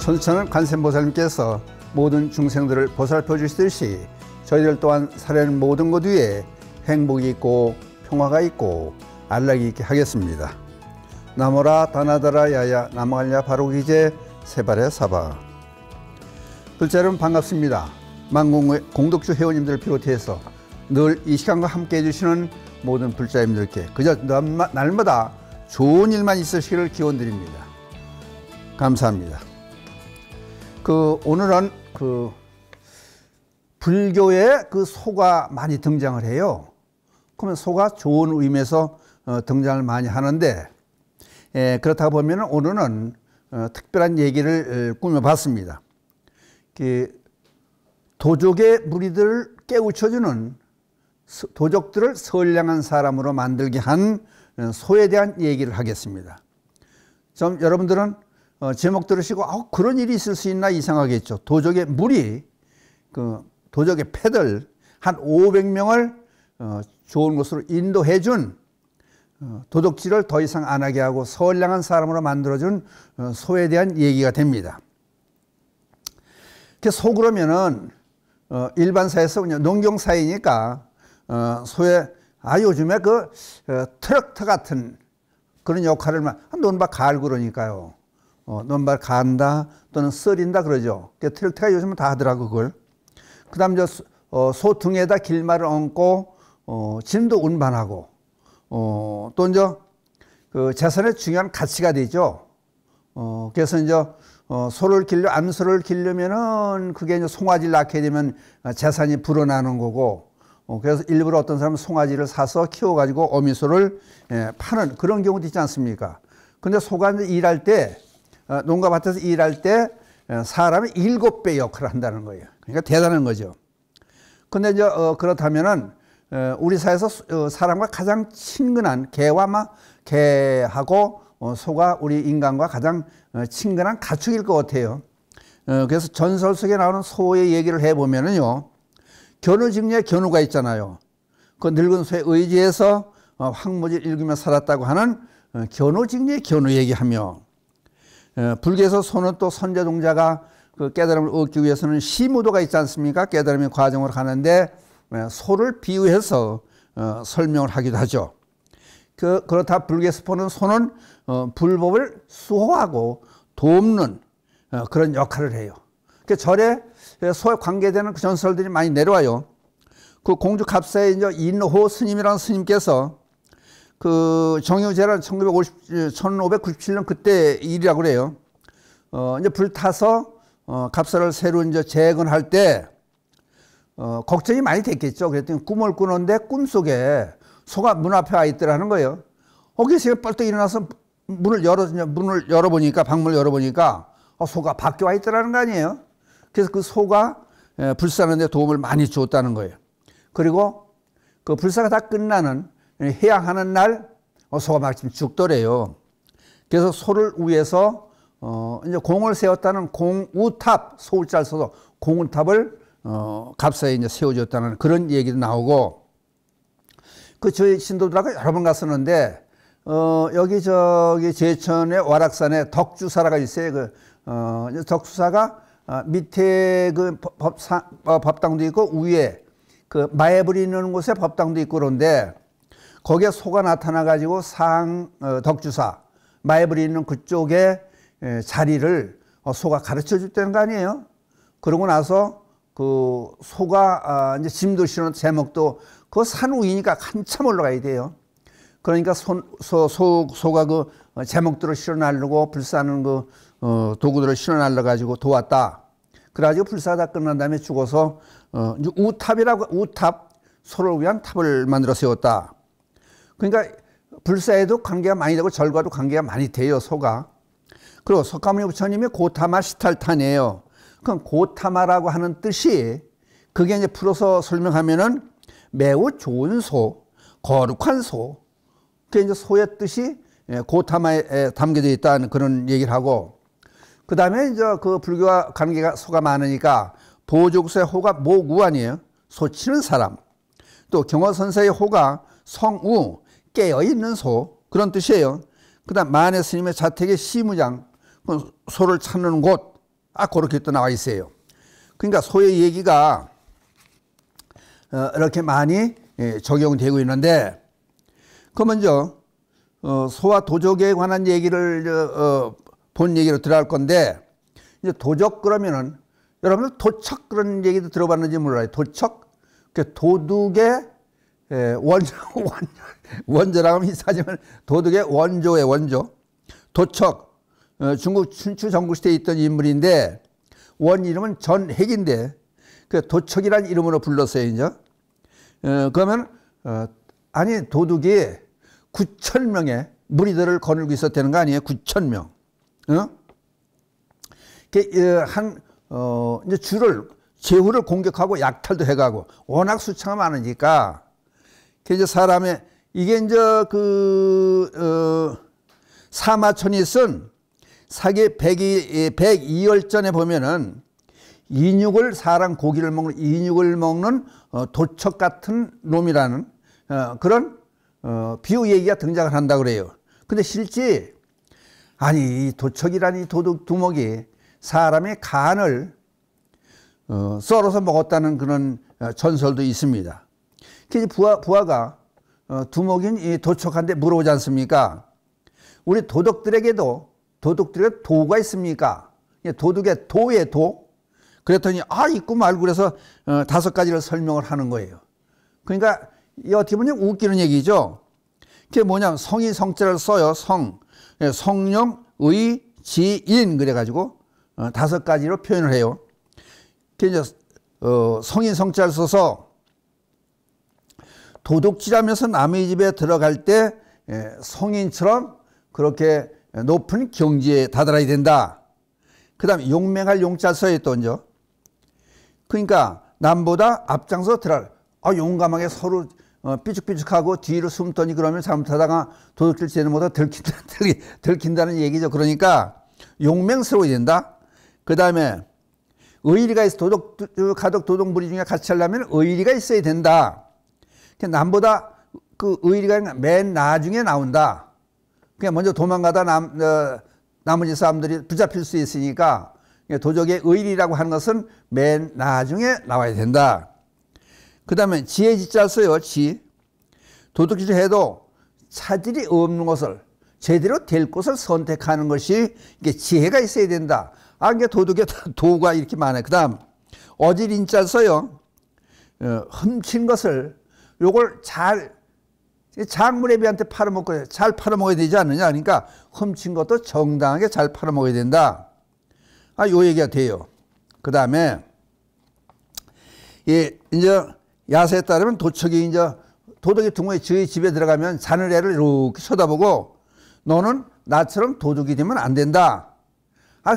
천수천은 관세음보살님께서 모든 중생들을 보살펴 주시듯이 저희들 또한 살아있는 모든 것 위에 행복이 있고 평화가 있고 안락이 있게 하겠습니다. 나모라 다나다라 야야 나무갈냐 바로기제 세발의 사바. 둘째 여러분 반갑습니다. 만공의 공덕주 회원님들을 비롯해서 늘 이 시간과 함께 해주시는 모든 불자님들께 그저 날마다 좋은 일만 있으시기를 기원드립니다. 감사합니다. 오늘은 불교에 소가 많이 등장을 해요. 그러면 소가 좋은 의미에서 등장을 많이 하는데, 그렇다 보면 오늘은 특별한 얘기를 꾸며봤습니다. 도적의 무리들을 깨우쳐주는 도적들을 선량한 사람으로 만들게 한 소에 대한 얘기를 하겠습니다. 좀 여러분들은 제목 들으시고 그런 일이 있을 수 있나 이상하겠죠. 도적의 무리, 도적의 패들 한 500명을 좋은 곳으로 인도해 준 도적질을 더 이상 안 하게 하고 선량한 사람으로 만들어준 소에 대한 얘기가 됩니다. 소 그러면은 일반 사회에서 그냥 농경 사회니까 소에 요즘에 트럭터 같은 그런 역할을 논밭 갈고 그러니까요. 논밭 간다 또는 썰인다 그러죠. 트럭터가 요즘은 다 하더라고 그걸. 그 다음 소 등에다 길말을 얹고 짐도 운반하고 또 이제 재산의 중요한 가치가 되죠. 그래서 이제 소를 암소를 기르면은 그게 이제 송아지를 낳게 되면 재산이 불어나는 거고, 그래서 일부러 어떤 사람은 송아지를 사서 키워가지고 어미소를 파는 그런 경우도 있지 않습니까? 근데 소가 이제 일할 때, 농가밭에서 일할 때 사람이 7배 역할을 한다는 거예요. 그러니까 대단한 거죠. 근데 이제 그렇다면은 우리 사회에서 사람과 가장 친근한 개하고 소가 우리 인간과 가장 친근한 가축일 것 같아요. 그래서 전설 속에 나오는 소의 얘기를 해보면은요, 견우직녀의 견우가 있잖아요. 그 늙은 소에 의지해서 황무지를 일구며 살았다고 하는 견우직녀의 견우 얘기하며, 불교에서 소는 또 선제동자가 깨달음을 얻기 위해서는 시무도가 있지 않습니까? 깨달음의 과정으로 가는데 소를 비유해서 설명을 하기도 하죠. 그렇다 불교에서 보는 소는 불법을 수호하고 돕는 그런 역할을 해요. 절에 소에 관계되는 전설들이 많이 내려와요. 공주 갑사의 이제 인호 스님이라는 스님께서 정유재란 1597년 그때 일이라고 그래요. 이제 불타서 갑사를 새로 이제 재건할 때 걱정이 많이 됐겠죠. 그랬더니 꿈을 꾸는데 꿈속에 소가 문 앞에 와 있더라는 거예요. 거기서 벌떡 일어나서 문을 열어보니까, 방문을 열어보니까 소가 밖에 와 있더라는 거 아니에요. 그래서 그 소가 불사하는 데 도움을 많이 줬다는 거예요. 그리고 그 불사가 다 끝나는 해양하는 날 소가 마침 죽더래요. 그래서 소를 위해서 이제 공을 세웠다는 공우탑, 소울자를 써서 공우탑을 갑사에 이제 세워줬다는 그런 얘기도 나오고, 저희 신도들하고 여러 번 갔었는데, 여기 제천의 와락산에 덕주사라가 있어요. 덕주사가 밑에 법당도 있고 위에 마애불이 있는 곳에 법당도 있고 그런데, 거기에 소가 나타나 가지고 덕주사 마애불이 있는 그쪽에 자리를 소가 가르쳐 줬다는 거 아니에요. 그러고 나서 소가 이제 짐도 실은 제목도 산 위니까 한참 올라가야 돼요. 그러니까 소가 제목들을 실어 날르고 불사하는 도구들을 실어 날려 가지고 도왔다. 그래가지고 불사가 끝난 다음에 죽어서 우탑, 소를 위한 탑을 만들어 세웠다. 그러니까 불사에도 관계가 많이 되고 절과도 관계가 많이 돼요, 소가. 그리고 석가모니 부처님이 고타마 시탈탄이에요. 그럼 고타마라고 하는 뜻이, 그게 이제 풀어서 설명하면은 매우 좋은 소, 거룩한 소. 그게 이제 소의 뜻이 고타마에 담겨져 있다는 그런 얘기를 하고, 그 다음에 이제 불교와 관계가 소가 많으니까 보족소의 호가 모구 아니에요. 소 치는 사람. 또 경허선사의 호가 성우, 깨어있는 소. 그런 뜻이에요. 그 다음 만해 스님의 자택의 시무장, 소를 찾는 곳. 그렇게 또 나와 있어요. 그러니까 소의 얘기가 이렇게 많이 적용되고 있는데, 그 먼저 소와 도적에 관한 얘기를 본 얘기로 들어갈 건데, 이제 도적 그러면은 여러분들 도척 그런 얘기도 들어봤는지 몰라요. 도척, 도둑의 원조라고 하면 이상하지만 도둑의 원조의 원조. 도척, 중국 춘추 전국시대에 있던 인물인데 원 이름은 전핵인데 그 도척이라는 이름으로 불렀어요. 이제 그러면 아니 도둑이 9,000명의 무리들을 거느리고 있었다는 거 아니에요? 9,000명. 이제 제후를 공격하고 약탈도 해가고 워낙 숫자가 많으니까 이제 사람의 이게 이제 사마천이 쓴 사기 102열전에 보면은 인육을 사람 고기를 먹는 인육을 먹는 도척 같은 놈이라는 그런 비유 얘기가 등장을 한다 그래요. 근데 실제 아니 도척이라니 도둑 두목이 사람의 간을 썰어서 먹었다는 그런 전설도 있습니다. 그래서 부하가 두목인 이 도척한테 물어보지 않습니까? 우리 도둑들에게도 도가 있습니까? 도둑의 도의 도? 그랬더니 있고 말고 그래서 5가지를 설명을 하는 거예요. 그러니까 이 어떻게 보면 웃기는 얘기죠. 그게 뭐냐면 성이 성자를 써요. 성령, 의, 지, 인 그래가지고 5가지로 표현을 해요. 그래서 성인 성자를 써서 도둑질하면서 남의 집에 들어갈 때 성인처럼 그렇게 높은 경지에 다다라야 된다. 그 다음에 용맹할 용자 써야 또 이제 그러니까 남보다 앞장서 들어갈 용감하게 서로 삐죽삐죽하고 뒤로 숨더니 그러면 잘못하다가 도둑질 죄는 못하고 들킨다는 얘기죠. 그러니까 용맹스러워야 된다. 그 다음에 의리가 있어. 가덕 도둑 무리 중에 같이 하려면 의리가 있어야 된다. 남보다 그 의리가 맨 나중에 나온다. 그냥 먼저 도망가다 나머지 사람들이 붙잡힐 수 있으니까 도적의 의리라고 하는 것은 맨 나중에 나와야 된다. 그 다음에 지혜 지자 써요. 도둑질을 해도 차질이 없는 것을 제대로 될 곳을 선택하는 것이 이게 지혜가 있어야 된다. 이게 도둑의 도가 이렇게 많아요. 그 다음 어질인자 써요. 훔친 것을 요걸 잘 장물애비한테 팔아먹고 잘 팔아먹어야 되지 않느냐. 그러니까 훔친 것도 정당하게 잘 팔아먹어야 된다. 요 얘기가 돼요. 그 다음에 이제 야세에 따르면 도둑이 두목이 저희 집에 들어가면 자느래를 이렇게 쳐다보고 너는 나처럼 도둑이 되면 안 된다.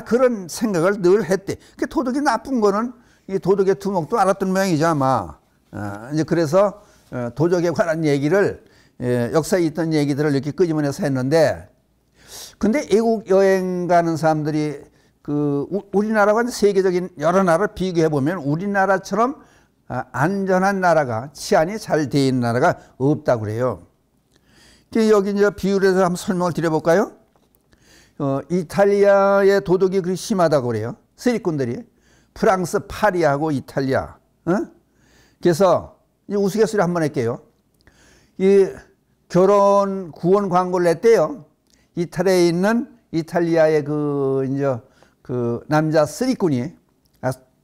그런 생각을 늘 했대. 도둑이 나쁜 거는 이 도둑의 두목도 알았던 모양이죠 아마. 이제 그래서 도적에 관한 얘기를 역사에 있던 얘기들을 이렇게 끄집어내서 했는데, 근데 외국 여행 가는 사람들이 우리나라와 세계적인 여러 나라를 비교해 보면 우리나라처럼 안전한 나라가 치안이 잘 돼 있는 나라가 없다고 그래요. 여기 이제 비유를 해서 한번 설명을 드려볼까요? 이탈리아의 도둑이 그렇게 심하다고 그래요. 세리꾼들이 프랑스 파리하고 이탈리아. 그래서 이제 우스갯소리 한번 할게요. 이 결혼 구원 광고를 냈대요. 이탈리아에 있는 이탈리아의 그 남자 쓰리꾼이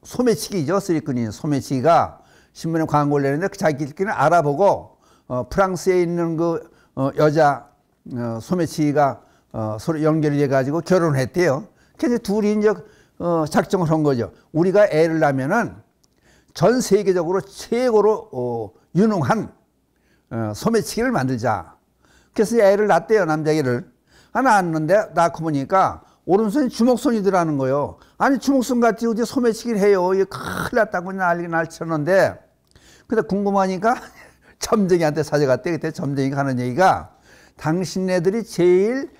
소매치기죠. 쓰리꾼이 소매치기가 신문에 광고를 내는데 자기들끼리 알아보고 프랑스에 있는 그 여자 소매치기가 서로 연결이 돼가지고 결혼을 했대요. 그래서 둘이 이제 작정을 한 거죠. 우리가 애를 낳으면은 전 세계적으로 최고로 유능한 소매치기를 만들자. 그래서 애를 낳았대요. 남자애를. 낳았는데 낳고 보니까 오른손이 주먹손이더라는 거예요. 아니 주먹손 같이 어디 소매치기를 해요. 이게 큰일 났다고 난리 쳤는데, 근데 궁금하니까 점쟁이한테 찾아갔대. 그때 점쟁이가 하는 얘기가 당신네들이 제일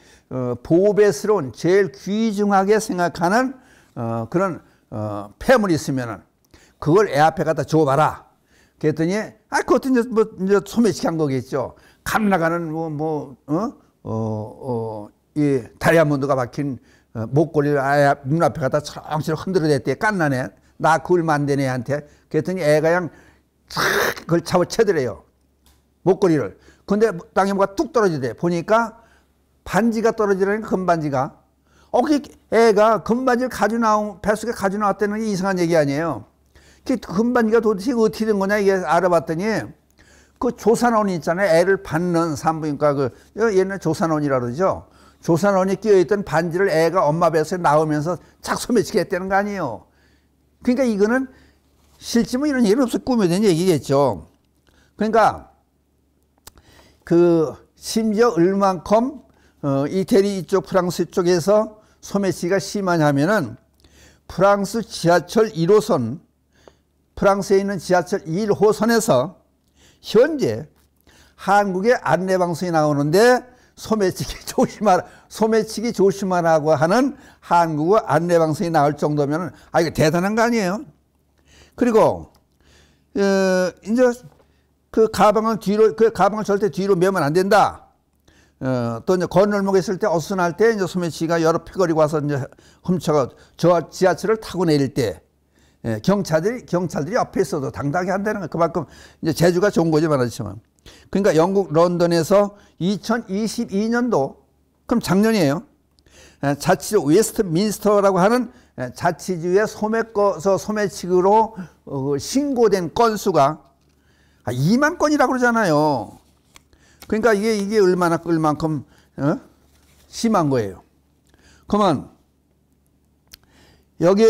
보배스러운 제일 귀중하게 생각하는 그런 폐물이 있으면은 그걸 애 앞에 갖다 줘봐라. 그랬더니 그것도 이제 소매치기 한 거겠죠. 감 나가는 이 다이아몬드가 박힌 목걸이를 아예 눈앞에 갖다 철렁철렁 흔들어댔대. 깐나네. 나 그 얼마 안 된 애한테. 그랬더니 애가 그냥 촥 그걸 잡아채더래요. 목걸이를. 근데 땅에 뭐가 뚝 떨어지대. 보니까 반지가 떨어지라니까, 금반지가. 그 애가 금반지를 뱃속에 가지고 나왔다는 게 이상한 얘기 아니에요. 그 금반지가 도대체 어떻게 된 거냐 이게 알아봤더니 그 조산원이 있잖아요. 애를 받는 산부인과 옛날 조산원이라 그러죠. 조산원이 끼어있던 반지를 애가 엄마 뱃속에 나오면서 착 소매치게 했다는 거 아니에요. 그러니까 이거는 실제 뭐 이런 얘기는 없어. 꾸며낸 얘기겠죠. 그러니까 심지어 얼만큼 이태리 이쪽 프랑스 쪽에서 소매치기가 심하냐면은 프랑스 지하철 1호선, 프랑스에 있는 지하철 1호선에서 현재 한국의 안내방송이 나오는데 소매치기 조심하라고 하는 한국어 안내방송이 나올 정도면 이거 대단한 거 아니에요? 그리고 이제 그 가방을 절대 뒤로 메면 안 된다. 또 이제 건널목에 있을 때 어수선할 때 이제 소매치기가 여러 패거리가 와서 이제 훔쳐가 저 지하철을 타고 내릴 때 경찰들이 옆에 있어도 당당하게 한다는 거. 그만큼 이제 재주가 좋은 거지 말하지만. 그러니까 영국 런던에서 2022년도 그럼 작년이에요. 자치주 웨스트민스터라고 하는 자치주의 소매치기로 신고된 건수가 2만 건이라고 그러잖아요. 그러니까 이게 얼만큼 심한 거예요. 그러면 여기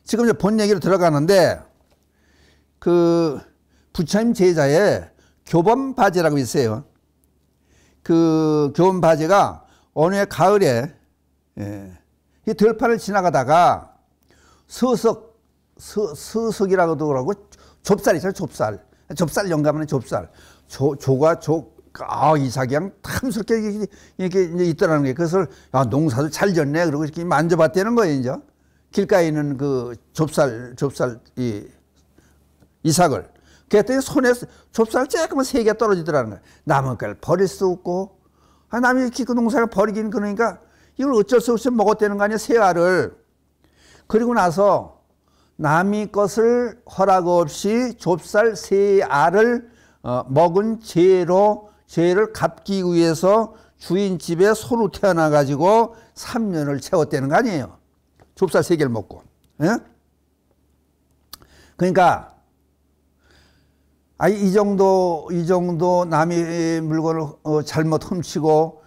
지금 이제 본 얘기로 들어가는데 그 부처님 제자의 교범바제라고 있어요. 그 교범바제가 어느 해 가을에 이 들판을 지나가다가 서석이라고도 그러고 좁쌀이죠. 좁쌀 영감하는 좁쌀. 이삭이 그냥 탐스럽게 이렇게 있더라는 거예요. 그래서 농사도 잘 졌네. 그러고 이렇게 만져봤다는 거예요. 이제 길가에 있는 그 좁쌀 이삭을. 그랬더니 손에 좁쌀 조금만 3개 떨어지더라는 거예요. 남은 걸 버릴 수 없고, 남이 이렇게 그 농사를 버리긴 그러니까 이걸 어쩔 수 없이 먹었다는 거 아니에요. 새 알을. 그리고 나서 남의 것을 허락 없이 좁쌀 새 알을 먹은 죄를 갚기 위해서 주인 집에 소로 태어나 가지고 3년을 채웠다는 거 아니에요. 좁쌀 3개를 먹고. 예? 그러니까 이 정도 남의 물건을 잘못 훔치고,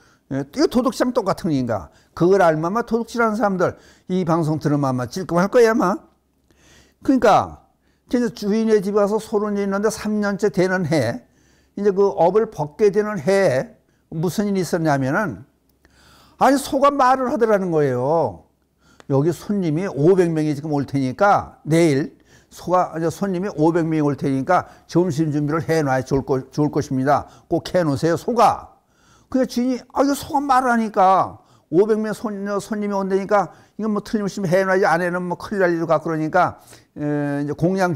이거 도둑질랑 똑같은 거니까 그걸 알면 도둑질하는 사람들 이 방송 들으면 아마 찔끔할 거야 아마. 그러니까 주인의 집에 가서 소를 있는데 3년째 되는 해, 이제 그 업을 벗게 되는 해에 무슨 일이 있었냐면은 소가 말을 하더라는 거예요. 여기 손님이 500명이 지금 올 테니까 내일 손님이 500명이 올 테니까 점심 준비를 해놔야 좋을 것입니다. 꼭 해놓으세요, 소가. 그러니까 주인이, 이거 소가 말을 하니까 500명 손님이 온다니까 이거 뭐 틀림없이 해놔야지, 안 해놓으면 뭐 큰일 날 일도 같고 그러니까, 이제 공양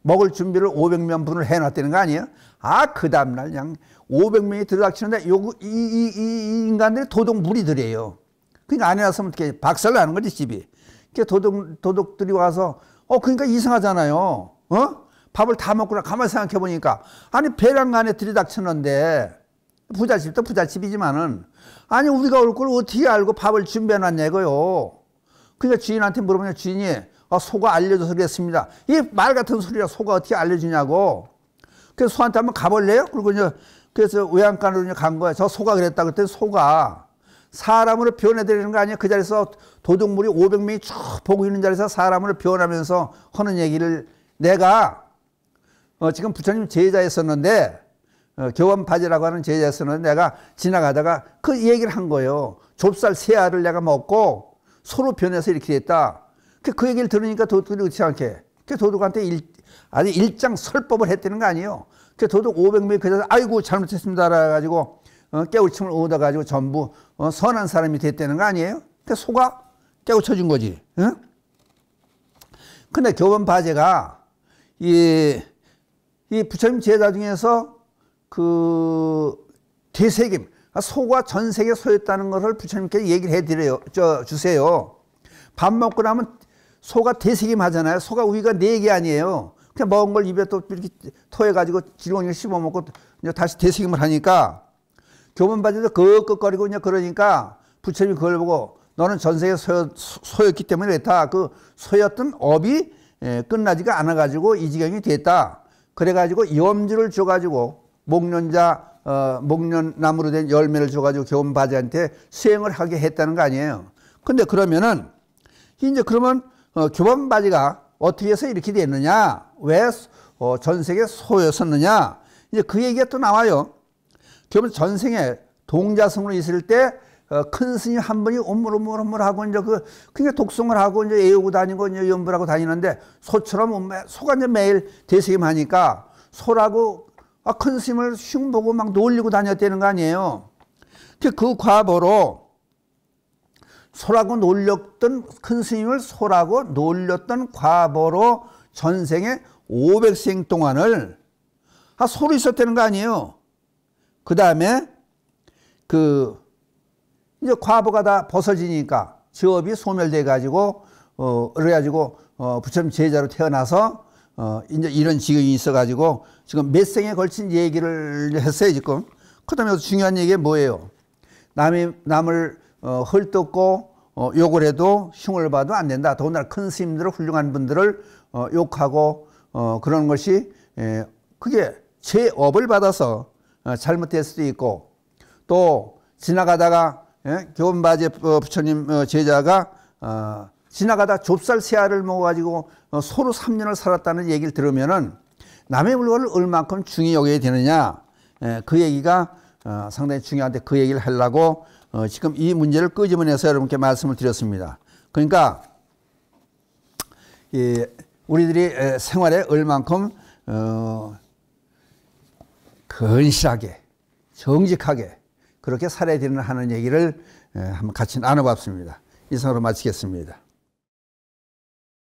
먹을 준비를 500명 분을 해놨다는 거 아니에요? 그 다음날 그냥 500명이 들어닥치는데 이 인간들이 도둑무리들이에요. 그러니까 안 해놨으면 어떻게 박살나는 거지, 집이. 도둑들이 와서, 그러니까 이상하잖아요. 밥을 다 먹고 가만히 생각해 보니까, 배랑 안에 들이닥쳤는데, 부잣집도 부잣집이지만은, 우리가 올 걸 어떻게 알고 밥을 준비해 놨냐 이거요. 그러니까 주인한테 물어보면 주인이, 소가 알려줘서 그랬습니다. 이 말 같은 소리라 소가 어떻게 알려주냐고. 그래서 소한테 한번 가볼래요? 그래서 외양간으로 간 거야. 저 소가 그랬다. 그랬더니 소가 사람으로 변해드리는 거 아니야? 그 자리에서 도둑물이 500명이 쭉 보고 있는 자리에서 사람으로 변하면서 하는 얘기를 내가 지금 부처님 제자였었는데, 교범바제라고 하는 제자였었는데 내가 지나가다가 그 얘기를 한 거예요. 좁쌀 3알을 내가 먹고 소로 변해서 이렇게 됐다. 그 얘기를 들으니까 도둑들이 그렇지 않게 도둑한테 아주 일장설법을 했다는 거 아니에요. 도둑 500명이 그래서 아이고 잘못했습니다 그래가지고 깨우침을 얻어가지고 전부 선한 사람이 됐다는 거 아니에요. 소가 깨우쳐준 거지. 응? 근데 교범바제가 이 부처님 제자 중에서 그 대세김 소가 전생에 소였다는 것을 부처님께 얘기를 해드려요. 주세요. 밥 먹고 나면 소가 되새김하잖아요. 소가 우리가 4개 아니에요. 그냥 먹은 걸 입에 또 이렇게 토해가지고 지렁이를 씹어먹고 다시 되새김을 하니까 교문바지도 끄끄거리고 그러니까 부처님이 그걸 보고 너는 전생에 소였기 때문에 그랬다. 그 소였던 업이 끝나지가 않아가지고 이 지경이 됐다. 그래가지고 염주를 줘가지고 목련나무로 된 열매를 줘가지고 교문바지한테 수행을 하게 했다는 거 아니에요. 근데 그러면은 이제 그러면 교문바지가 어떻게 해서 이렇게 됐느냐? 왜 전생에 소였었느냐? 이제 그 얘기가 또 나와요. 그러면 전생에 동자승으로 있을 때 큰 스님 한 분이 오물오물하고 이제 그냥 독송을 하고 이제 애우고 다니고 이제 연불하고 다니는데 소처럼 소가 이제 매일 되새김하니까 소라고 큰 스님을 슝 보고 막 놀리고 다녔다는 거 아니에요. 그 과보로 소라고 놀렸던 큰 스님을 소라고 놀렸던 과보로 전생에 500생 동안을 소로 있었다는 거 아니에요. 그 다음에 이제 과보가 다 벗어지니까 지업이 소멸돼 가지고 그래가지고 부처님 제자로 태어나서 이제 이런 지경이 있어 가지고 지금 몇 생에 걸친 얘기를 했어요 지금. 그다음에 중요한 얘기가 뭐예요? 남을 헐뜯고 욕을 해도 흉을 봐도 안 된다. 더군다나 큰 스님들 훌륭한 분들을 욕하고 그런 것이 그게 죄업을 받아서 잘못될 수도 있고 또 지나가다가 교문바지 부처님 제자가 지나가다 좁쌀 세 알을 먹어가지고 소로 3년을 살았다는 얘기를 들으면은 남의 물건을 얼만큼 중히 여겨야 되느냐 그 얘기가 상당히 중요한데 그 얘기를 하려고 지금 이 문제를 끄집어내서 여러분께 말씀을 드렸습니다. 그러니까 우리들이 생활에 얼만큼 건실하게 정직하게 그렇게 살아야 되는 하는 얘기를 한번 같이 나눠봤습니다. 이상으로 마치겠습니다.